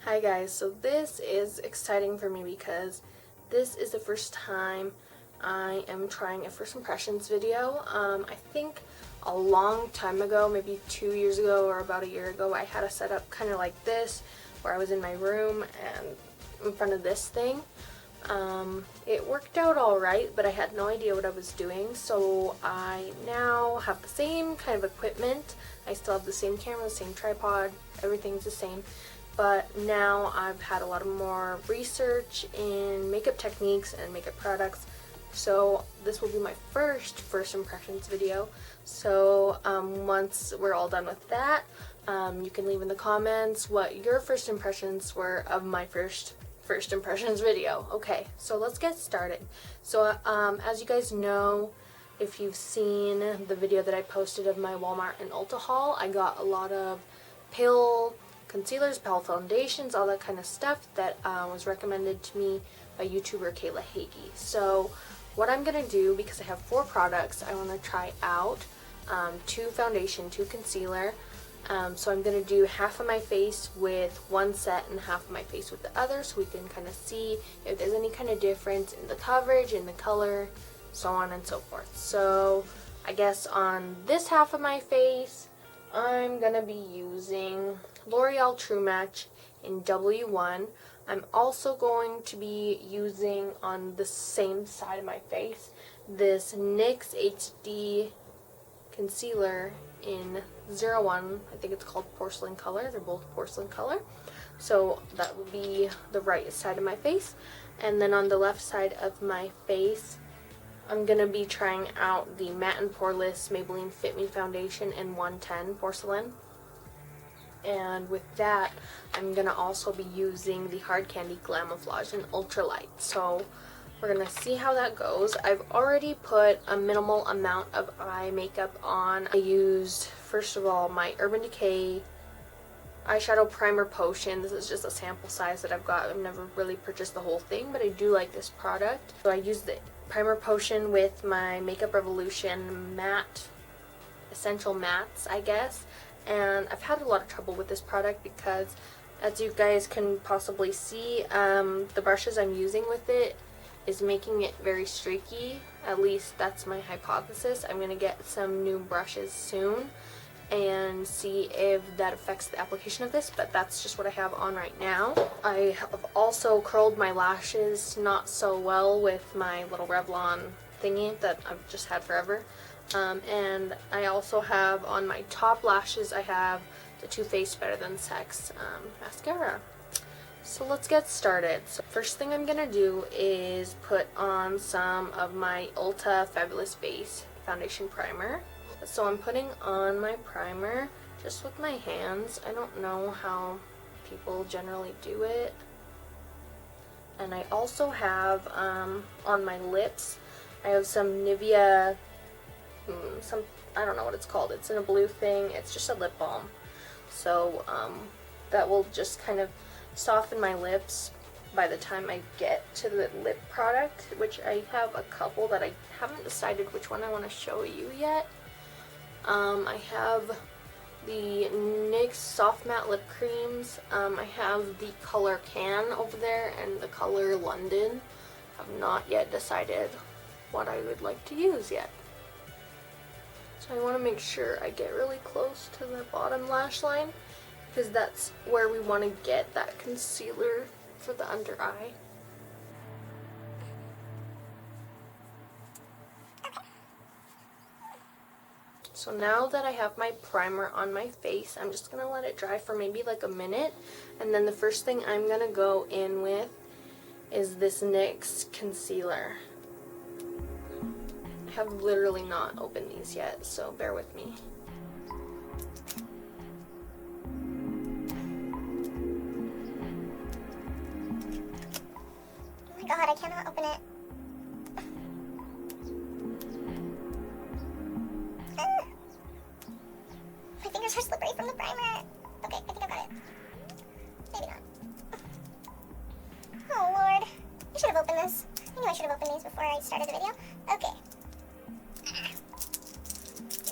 Hi guys, so this is exciting for me because this is the first time I am trying a first impressions video. I think a long time ago, maybe 2 years ago or about a year ago, I had a setup kind of like this where I was in my room and in front of this thing. It worked out alright, but I had no idea what I was doing, so I now have the same kind of equipment. I still have the same camera, the same tripod, everything's the same. But now I've had a lot of more research in makeup techniques and makeup products, so this will be my first impressions video. So once we're all done with that, you can leave in the comments what your first impressions were of my first impressions video. Okay, so let's get started. So as you guys know, if you've seen the video that I posted of my Walmart and Ulta haul, I got a lot of pale concealers, pale foundations, all that kind of stuff that was recommended to me by YouTuber Kayla Hagee. So what I'm going to do, because I have 4 products I want to try out, 2 foundation, 2 concealer. So I'm going to do half of my face with one set and half of my face with the other, so we can kind of see if there's any kind of difference in the coverage, in the color, so on and so forth. So I guess on this half of my face, I'm going to be using L'Oreal True Match in W1. I'm also going to be using on the same side of my face this NYX HD concealer in 01. I think it's called Porcelain Color. They're both porcelain color. So that will be the right side of my face. And then on the left side of my face, I'm going to be trying out the Matte and Poreless Maybelline Fit Me Foundation in 110 Porcelain. And with that, I'm going to also be using the Hard Candy Glamouflage in Ultralight. So we're going to see how that goes. I've already put a minimal amount of eye makeup on. I used, first of all, my Urban Decay eyeshadow primer potion. This is just a sample size that I've got. I've never really purchased the whole thing, but I do like this product. So I used the primer potion with my Makeup Revolution matte, essential mattes, I guess. And I've had a lot of trouble with this product because, as you guys can possibly see, the brushes I'm using with it is making it very streaky. At least that's my hypothesis. I'm going to get some new brushes soon and see if that affects the application of this, but that's just what I have on right now. I have also curled my lashes not so well with my little Revlon thingy that I've just had forever. And I also have on my top lashes, I have the Too Faced Better Than Sex mascara. So let's get started. So first thing I'm gonna do is put on some of my Ulta Fabulous Base foundation primer. So I'm putting on my primer just with my hands. I don't know how people generally do it. And I also have on my lips, I have some Nivea, I don't know what it's called. It's in a blue thing. It's just a lip balm. So that will just kind of soften my lips by the time I get to the lip product, which I have a couple that I haven't decided which one I want to show you yet. I have the NYX Soft Matte Lip Creams. I have the color Can over there and the color London. I've not yet decided what I would like to use yet. So I want to make sure I get really close to the bottom lash line, because that's where we want to get that concealer for the under eye. So now that I have my primer on my face, I'm just going to let it dry for maybe like a minute. And then the first thing I'm going to go in with is this NYX concealer. I have literally not opened these yet, so bear with me. Oh my god, I cannot open it. My fingers are slippery from the primer. Okay, I think I got it. Maybe not. Oh lord. I should have opened this. I knew I should have opened these before I started the video. Okay.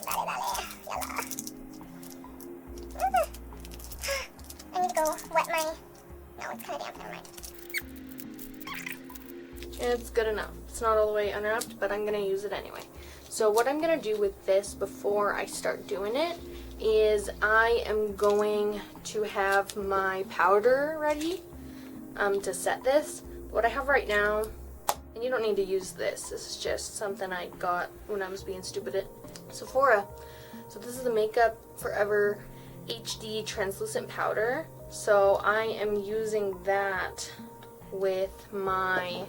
Dale, dale. Yalla. I need to go wet my It's good enough. It's not all the way unwrapped, but I'm going to use it anyway. So what I'm going to do with this before I start doing it is I am going to have my powder ready to set this. What I have right now, and you don't need to use this. This is just something I got when I was being stupid at Sephora. So this is the Makeup Forever HD translucent powder. So I am using that with my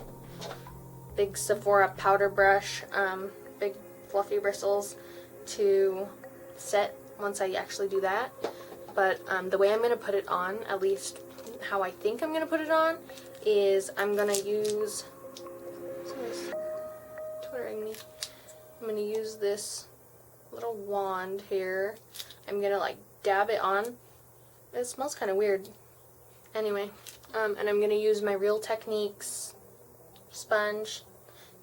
big Sephora powder brush, big fluffy bristles, to set once I actually do that. But the way I'm going to put it on, at least how I think I'm going to put it on, is I'm going to use, someone's twittering me, I'm going to use this little wand here. I'm going to like dab it on. It smells kind of weird. Anyway, and I'm going to use my Real Techniques sponge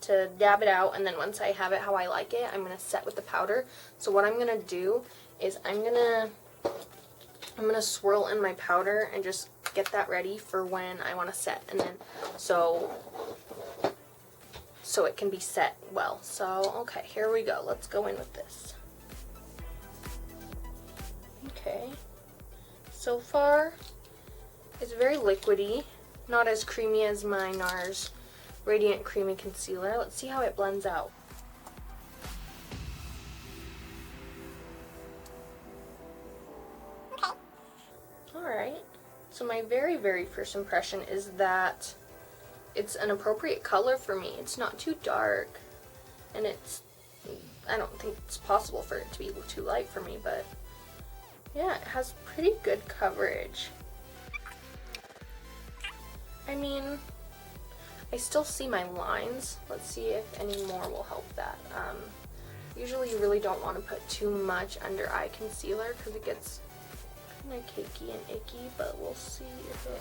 to dab it out, and then once I have it how I like it, I'm going to set with the powder. So what I'm going to do is I'm going to swirl in my powder and just get that ready for when I want to set, and then so it can be set well. So okay, here we go. Let's go in with this. Okay. So far, it's very liquidy, not as creamy as my NARS Radiant Creamy Concealer. Let's see how it blends out. Okay. Alright, so my very, very first impression is that it's an appropriate color for me. It's not too dark, and I don't think it's possible for it to be too light for me, but yeah, it has pretty good coverage. I mean, I still see my lines. Let's see if any more will help that. Usually you really don't want to put too much under eye concealer because it gets kind of cakey and icky, but we'll see if it,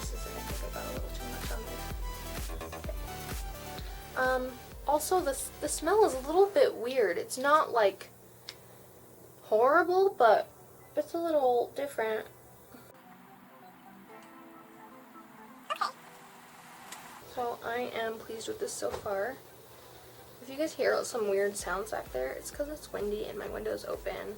this isn't, I think I got a little too much on there. Okay. Also, the smell is a little bit weird. It's not like horrible, but it's a little different. Okay. So I am pleased with this so far. If you guys hear some weird sounds back there, it's because it's windy and my window's open.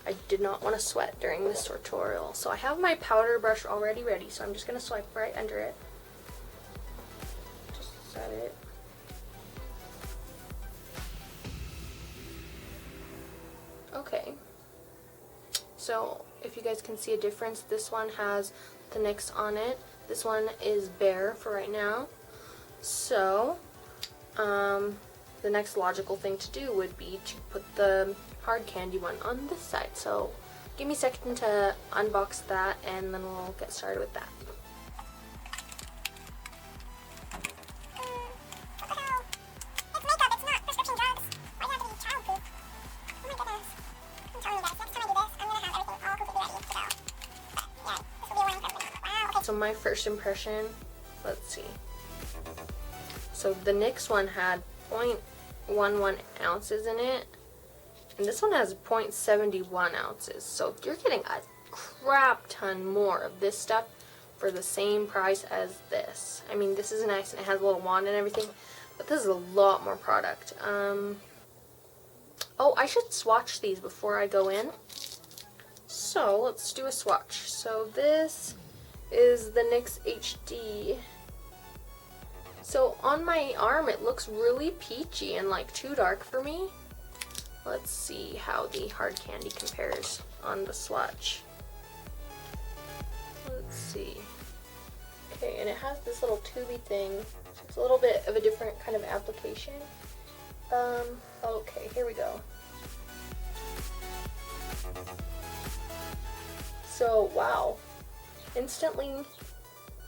I did not want to sweat during this tutorial. So I have my powder brush already ready, so I'm just going to swipe right under it. Just set it. Okay. So if you guys can see a difference, this one has the NYX on it. This one is bare for right now. So the next logical thing to do would be to put the hard candy one on this side. So give me a second to unbox that, and then we'll get started with that. What the hell? It's makeup, it's not prescription drugs. Why do you have to be childproof? Oh my goodness. I'm telling you guys, next time I do this, I'm gonna have everything all completely ready to go. But yeah, this will be a learning curve. Wow, okay. So my first impression, let's see. So the NYX one had 0.11 ounces in it, and this one has 0.71 ounces. So you're getting a crap ton more of this stuff for the same price as this. I mean, this is nice and it has a little wand and everything, but this is a lot more product. Oh, I should swatch these before I go in. So let's do a swatch. So this is the NYX HD. So on my arm it looks really peachy and like too dark for me. Let's see how the hard candy compares on the swatch. Let's see. Okay, and it has this little tubey thing. So it's a little bit of a different kind of application. Okay, here we go. So, wow. Instantly,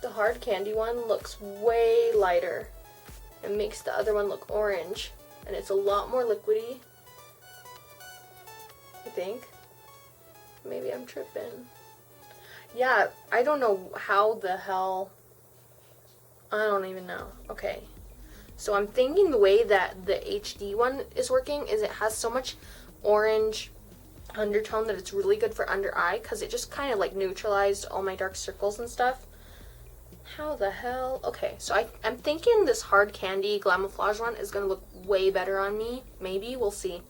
the hard candy one looks way lighter. It makes the other one look orange. And it's a lot more liquidy, I think. Maybe I'm tripping. Yeah, I don't know how the hell. I don't even know. Okay. So I'm thinking the way that the HD one is working is it has so much orange undertone that it's really good for under eye, because it just kind of like neutralized all my dark circles and stuff. How the hell? Okay, so I'm thinking this hard candy Glamouflage one is gonna look way better on me. Maybe, we'll see.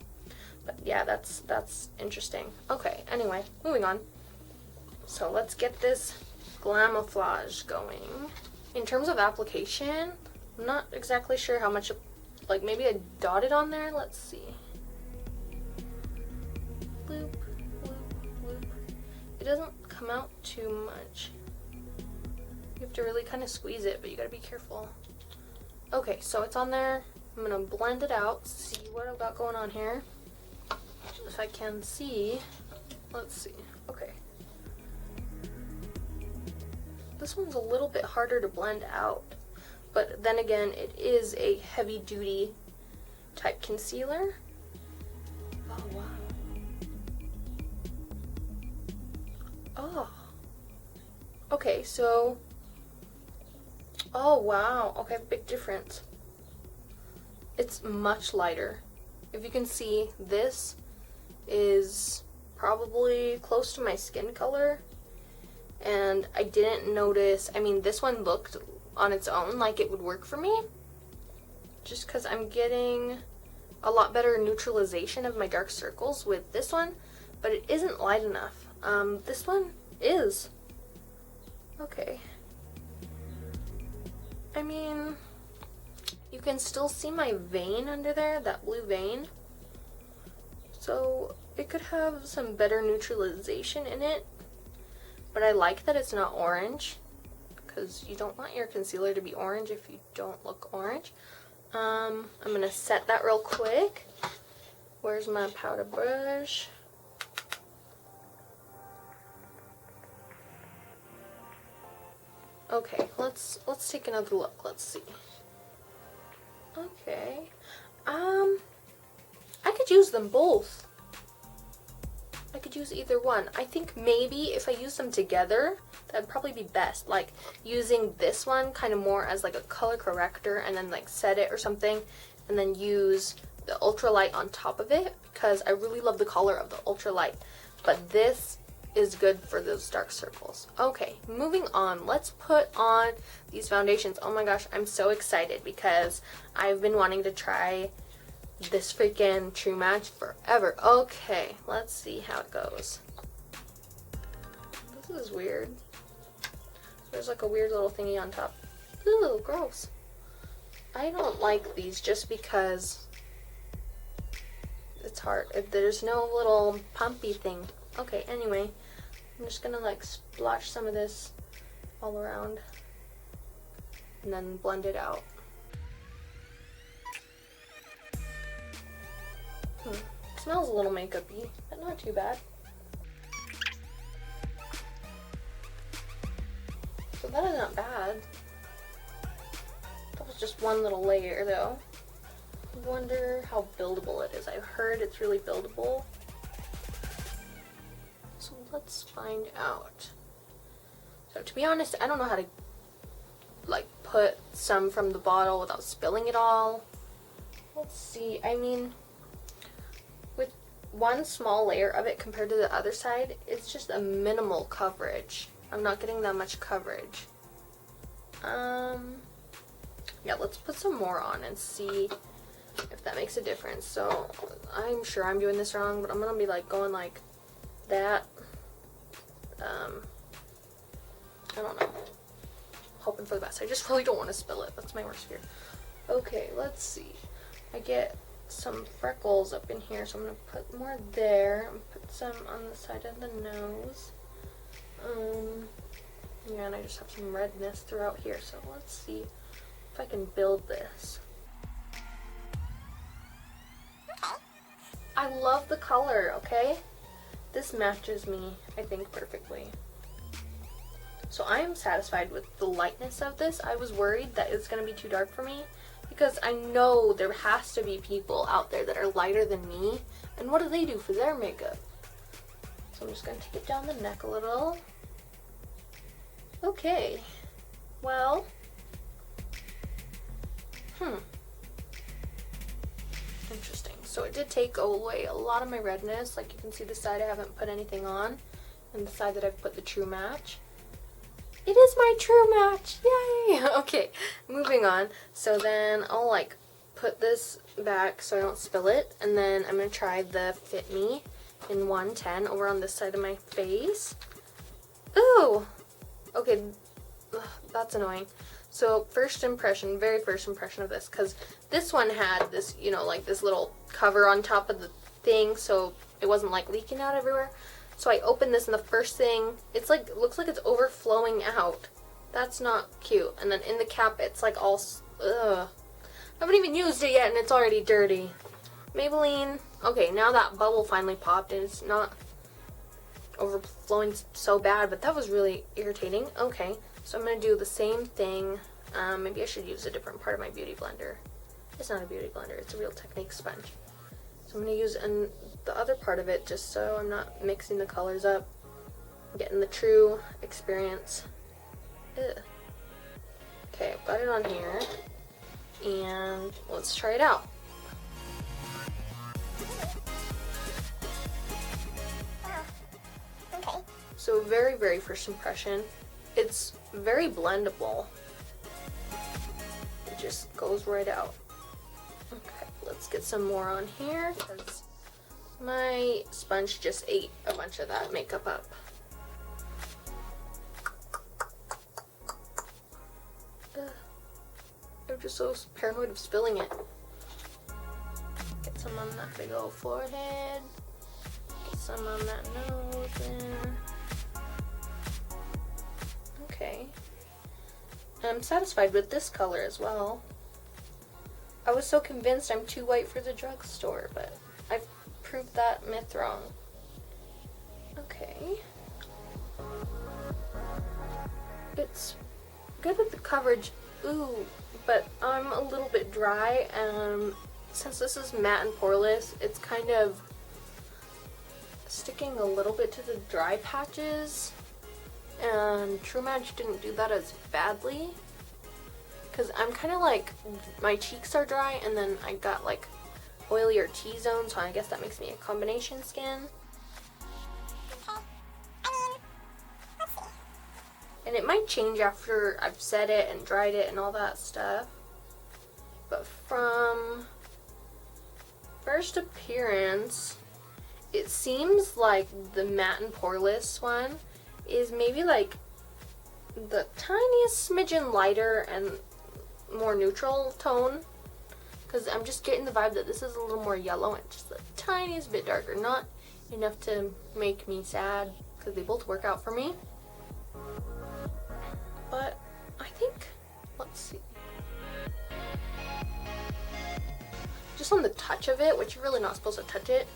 But yeah, that's interesting. Okay, anyway, moving on. So let's get this Glamouflage going. In terms of application, I'm not exactly sure how much, like maybe I dotted on there. Let's see. Loop, loop, loop. It doesn't come out too much. You have to really kind of squeeze it, but you gotta be careful. Okay, so it's on there. I'm gonna blend it out, see what I've got going on here. If I can see, let's see. Okay. This one's a little bit harder to blend out, but then again, it is a heavy duty type concealer. Oh, wow. Oh. Okay, so, oh wow, okay, big difference. It's much lighter. If you can see, this is probably close to my skin color, and I didn't notice, I mean, this one looked on its own like it would work for me, just because I'm getting a lot better neutralization of my dark circles with this one, but it isn't light enough. This one is. Okay. I mean, you can still see my vein under there, that blue vein. So it could have some better neutralization in it, but I like that it's not orange, because you don't want your concealer to be orange if you don't look orange. I'm gonna set that real quick. Where's my powder brush? Okay, let's take another look. Let's see. Okay. I could use them both. I could use either one. I think maybe if I use them together, that'd probably be best. Like using this one kind of more as like a color corrector and then like set it or something, and then use the ultralight on top of it, because I really love the color of the ultralight. But this is good for those dark circles. Okay, moving on. Let's put on these foundations. Oh my gosh, I'm so excited because I've been wanting to try this freaking True Match forever. Okay, let's see how it goes. This is weird. There's like a weird little thingy on top. Ooh, gross. I don't like these just because it's hard. There's no little pumpy thing. Okay, anyway, I'm just gonna like splash some of this all around and then blend it out. Smells a little makeup-y, but not too bad. So that is not bad. That was just one little layer though. I wonder how buildable it is. I've heard it's really buildable. So let's find out. So to be honest, I don't know how to like put some from the bottle without spilling it all. Let's see, I mean, with one small layer of it compared to the other side, it's just a minimal coverage. I'm not getting that much coverage. Yeah, let's put some more on and see if that makes a difference. So I'm sure I'm doing this wrong, but I'm gonna be like going like that. I don't know. Hoping for the best. I just really don't want to spill it. That's my worst fear. Okay, let's see. I get some freckles up in here, so I'm gonna put more there and put some on the side of the nose. Yeah, and I just have some redness throughout here, so let's see if I can build this. I love the color, okay? This matches me, I think, perfectly. So I am satisfied with the lightness of this. I was worried that it's going to be too dark for me, because I know there has to be people out there that are lighter than me, and what do they do for their makeup? So I'm just going to take it down the neck a little. Okay, well, interesting. So it did take away a lot of my redness. Like you can see the side I haven't put anything on, and the side that I've put the True Match. It is my true match. Yay! Okay, moving on. So then I'll like put this back so I don't spill it, and then I'm gonna try the Fit Me in 110 over on this side of my face. Ooh! Okay, ugh, that's annoying. So first impression, very first impression of this, because this one had this, you know, like this little cover on top of the thing, so it wasn't like leaking out everywhere. So I opened this, and the first thing, it's like, it looks like it's overflowing out. That's not cute. And then in the cap, it's like all, ugh. I haven't even used it yet, and it's already dirty. Maybelline, okay, now that bubble finally popped, and it's not overflowing so bad, but that was really irritating. Okay, so I'm going to do the same thing. Maybe I should use a different part of my beauty blender. It's not a beauty blender, it's a Real Technique sponge. So I'm going to use the other part of it just so I'm not mixing the colors up. Getting the true experience. Ugh. Okay, I've got it on here. And let's try it out. Okay. So very, very first impression, it's very blendable. It just goes right out. Okay, let's get some more on here because my sponge just ate a bunch of that makeup up. Ugh. I'm just so paranoid of spilling it. Get some on that big old forehead. Get some on that nose there. Okay. I'm satisfied with this color as well. I was so convinced I'm too white for the drugstore, but I've proved that myth wrong. Okay. It's good with the coverage. Ooh, but I'm a little bit dry, and since this is matte and poreless, it's kind of sticking a little bit to the dry patches, and True Match didn't do that as badly, because I'm kind of like, my cheeks are dry, and then I got like oilier T-zone, so I guess that makes me a combination skin. Okay. I mean, let's see. And it might change after I've set it and dried it and all that stuff. But from first appearance, it seems like the matte and poreless one is maybe like the tiniest smidgen lighter and more neutral tone. Because I'm just getting the vibe that this is a little more yellow and just the tiniest bit darker. Not enough to make me sad because they both work out for me. But I think, let's see. Just on the touch of it, which you're really not supposed to touch it,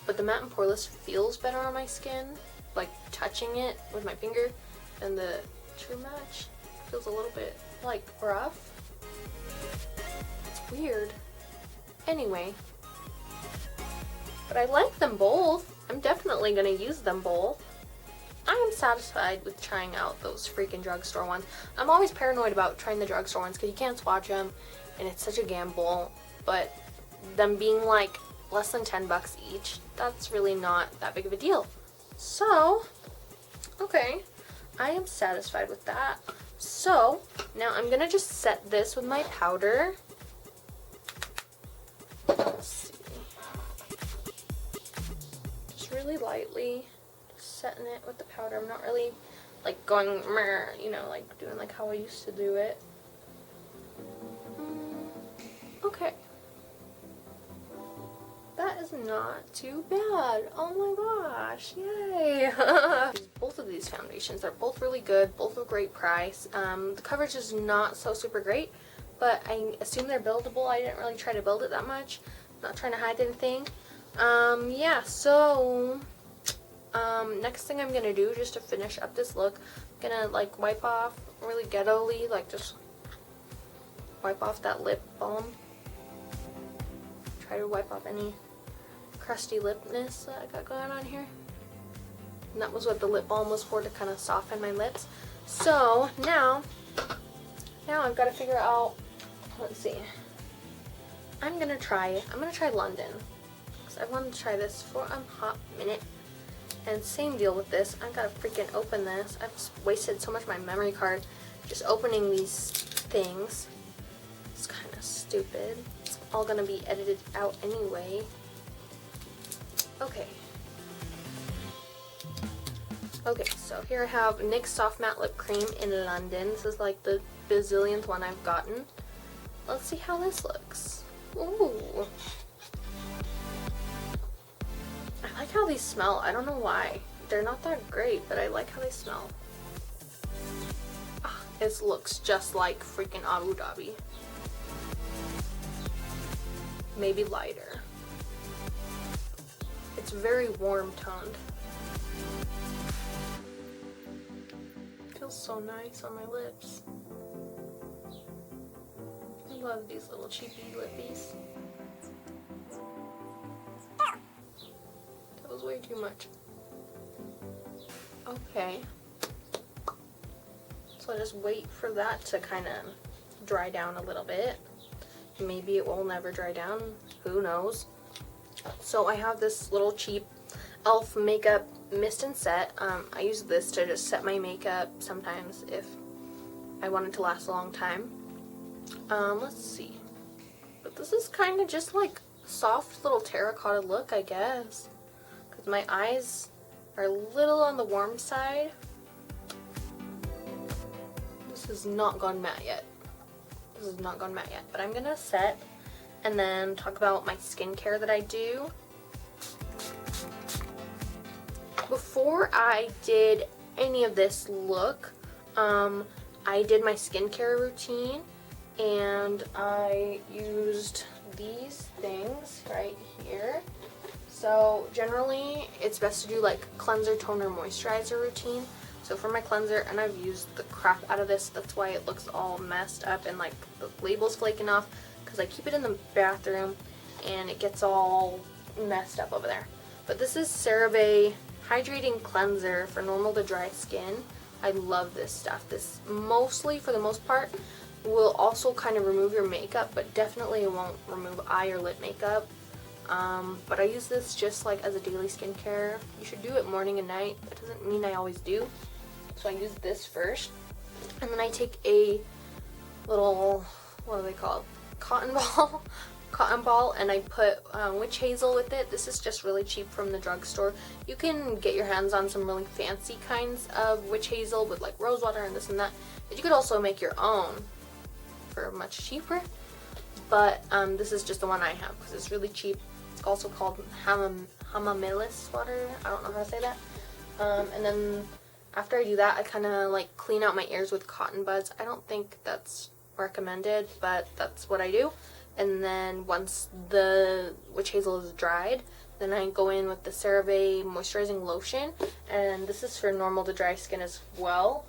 but the matte and poreless feels better on my skin, like touching it with my finger, and the True Match feels a little bit like rough. It's weird. Anyway, but I like them both. I'm definitely gonna use them both. I am satisfied with trying out those freaking drugstore ones. I'm always paranoid about trying the drugstore ones because you can't swatch them and it's such a gamble, but them being like less than 10 bucks each, that's really not that big of a deal. So, okay, I am satisfied with that. So, now I'm gonna just set this with my powder. Let's see. Just really lightly. Setting it with the powder. I'm not really like going, you know, like doing like how I used to do it. Okay. That is not too bad. Oh my gosh, yay. Both of these foundations are both really good, both a great price. The coverage is not so super great, but I assume they're buildable. I didn't really try to build it that much. I'm not trying to hide anything. Yeah, so next thing I'm gonna do, just to finish up this look, I'm gonna like wipe off really ghetto-ly, like just wipe off that lip balm. Try to wipe off any crusty lipness that I got going on here. And that was what the lip balm was for, to kind of soften my lips. So now I've got to figure out, let's see, I'm gonna try London, because I wanted to try this for a hot minute. And same deal with this. I gotta freaking open this. I've wasted so much of my memory card just opening these things. It's kind of stupid. It's all gonna be edited out anyway. Okay. Okay, so here I have NYX Soft Matte Lip Cream in London. This is like the bazillionth one I've gotten. Let's see how this looks. Ooh. I like how these smell. I don't know why. They're not that great, but I like how they smell. Ah, it looks just like freaking Abu Dhabi. Maybe lighter. It's very warm toned. Feels so nice on my lips. I love these little cheapy lippies. That was way too much. Okay. So I just wait for that to kind of dry down a little bit. Maybe it will never dry down. Who knows? So I have this little cheap e.l.f. makeup mist and set. I use this to just set my makeup sometimes if I want it to last a long time. Let's see. But this is kind of just like a soft little terracotta look, I guess. Because my eyes are a little on the warm side. This has not gone matte yet. This has not gone matte yet. But I'm going to set and then talk about my skincare that I do. Before I did any of this look, I did my skincare routine and I used these things right here. So generally it's best to do like cleanser, toner, moisturizer routine. So for my cleanser, and I've used the crap out of this, that's why it looks all messed up and like the label's flaking off, because I keep it in the bathroom and it gets all messed up over there. But this is CeraVe Hydrating Cleanser for normal to dry skin. I love this stuff. This mostly, for the most part, will also kind of remove your makeup, but definitely it won't remove eye or lip makeup. But I use this just like as a daily skincare. You should do it morning and night. That doesn't mean I always do. So I use this first, and then I take a little, what are they called? Cotton ball, and I put witch hazel with it. This is just really cheap from the drugstore. You can get your hands on some really fancy kinds of witch hazel with like rose water and this and that. But you could also make your own for much cheaper. But this is just the one I have because it's really cheap. It's also called hamamelis water. I don't know how to say that. And then after I do that, I kind of like clean out my ears with cotton buds. I don't think that's recommended, but that's what I do. And then once the witch hazel is dried, then I go in with the CeraVe moisturizing lotion, and this is for normal to dry skin as well.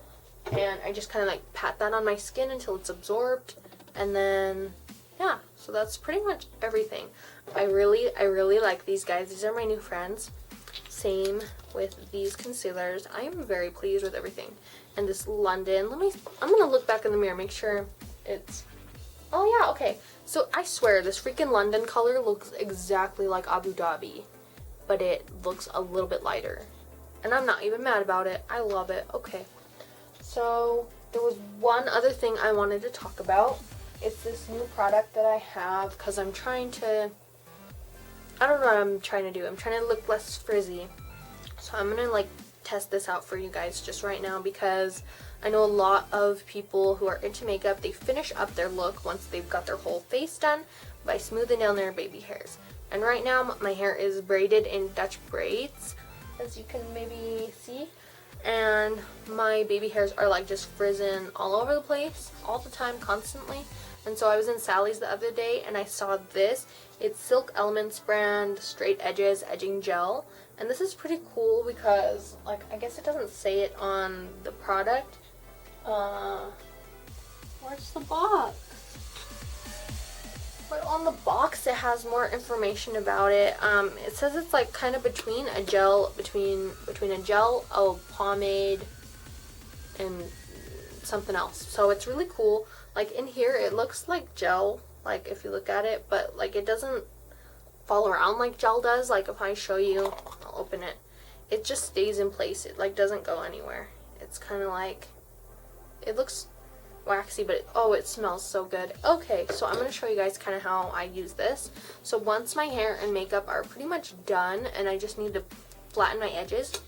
And I just kind of like pat that on my skin until it's absorbed, and then yeah, so that's pretty much everything. I really like these guys. These are my new friends. Same with these concealers. I am very pleased with everything. And this London, I'm gonna look back in the mirror, make sure it's, oh yeah, okay. So I swear this freaking London color looks exactly like Abu Dhabi, but it looks a little bit lighter. And I'm not even mad about it. I love it. Okay. So there was one other thing I wanted to talk about. It's this new product that I have because I'm trying to, I don't know what I'm trying to do. I'm trying to look less frizzy. So I'm going to like test this out for you guys just right now because I know a lot of people who are into makeup, they finish up their look once they've got their whole face done by smoothing down their baby hairs. And right now my hair is braided in Dutch braids, as you can maybe see. And my baby hairs are like just frizzing all over the place, all the time, constantly. And so I was in Sally's the other day and I saw this. It's Silk Elements brand Straight Edges Edging Gel. And this is pretty cool because, like, I guess it doesn't say it on the product. Where's the box? But on the box it has more information about it. It says it's like kind of between a gel, between a gel, a pomade, and something else. So it's really cool. Like in here it looks like gel, like if you look at it, but like it doesn't fall around like gel does. Like if I show you, I'll open it. it just stays in place. It like doesn't go anywhere. It's kind of like, it looks waxy, but it smells so good. Okay, so I'm going to show you guys kind of how I use this. So once my hair and makeup are pretty much done and I just need to flatten my edges,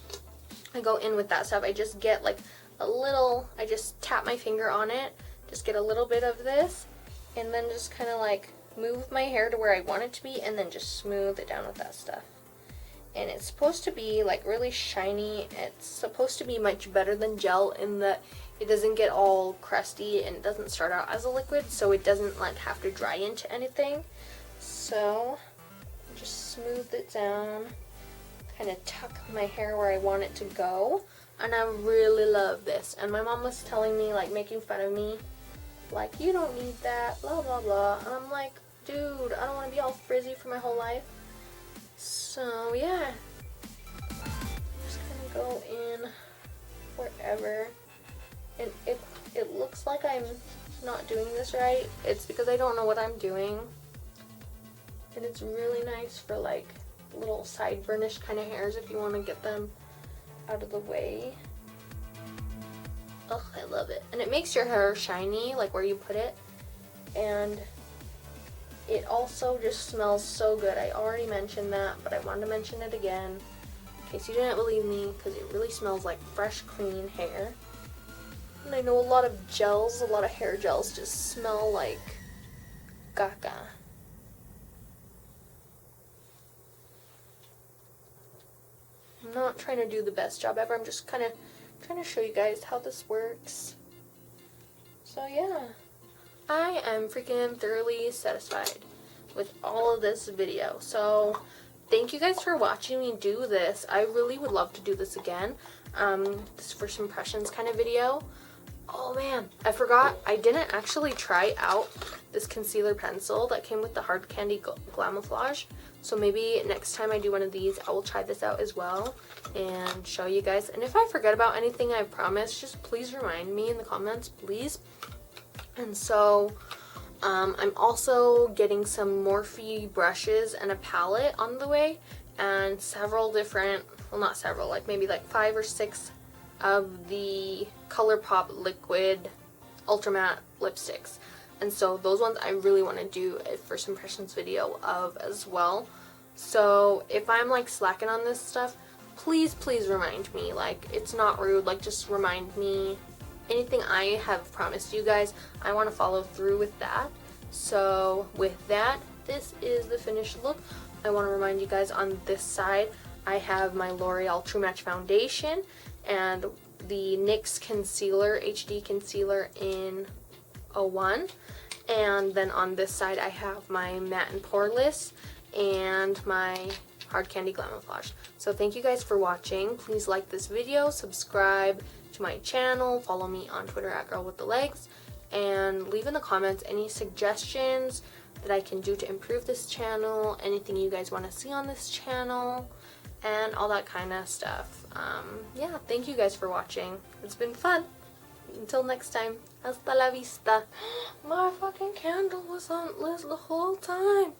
I go in with that stuff. I just get like a little, I just tap my finger on it, just get a little bit of this, and then just kind of like move my hair to where I want it to be, and then just smooth it down with that stuff. And it's supposed to be like really shiny. It's supposed to be much better than gel in that it doesn't get all crusty and it doesn't start out as a liquid, so it doesn't like have to dry into anything. So just smooth it down, kind of tuck my hair where I want it to go, and I really love this. And my mom was telling me, like making fun of me, like, you don't need that, blah blah blah, and I'm like, dude, I don't want to be all frizzy for my whole life. So yeah, just gonna go in wherever, and it looks like I'm not doing this right. It's because I don't know what I'm doing, and it's really nice for like little side burnish kind of hairs if you want to get them out of the way. Oh, I love it. And it makes your hair shiny, like where you put it, and it also just smells so good. I already mentioned that, but I wanted to mention it again in case you didn't believe me, because it really smells like fresh, clean hair. And I know a lot of gels, a lot of hair gels just smell like caca. I'm not trying to do the best job ever. I'm just kind of trying to show you guys how this works. So yeah, I am freaking thoroughly satisfied with all of this video. So thank you guys for watching me do this. I really would love to do this again. This first impressions kind of video. Oh man, I forgot. I didn't actually try out this concealer pencil that came with the Hard Candy Glamouflage. So maybe next time I do one of these, I will try this out as well and show you guys. And if I forget about anything, I promise, just please remind me in the comments, please. And so I'm also getting some Morphe brushes and a palette on the way, and several different, well not several, like maybe like 5 or 6 of the ColourPop liquid ultra matte lipsticks. And so those ones I really want to do a first impressions video of as well. So if I'm like slacking on this stuff, please remind me. Like, it's not rude, like just remind me. Anything I have promised you guys, I want to follow through with that. So with that, this is the finished look. I want to remind you guys, on this side I have my L'Oreal True Match foundation and the NYX concealer, HD concealer in 01. And then on this side I have my matte and poreless and my Hard Candy Glamouflage. So thank you guys for watching. Please like this video, subscribe to my channel, follow me on Twitter at girlwiththelegs, and leave in the comments any suggestions that I can do to improve this channel, anything you guys want to see on this channel, and all that kind of stuff. Yeah, thank you guys for watching. It's been fun. Until next time, hasta la vista. My fucking candle was on lit the whole time.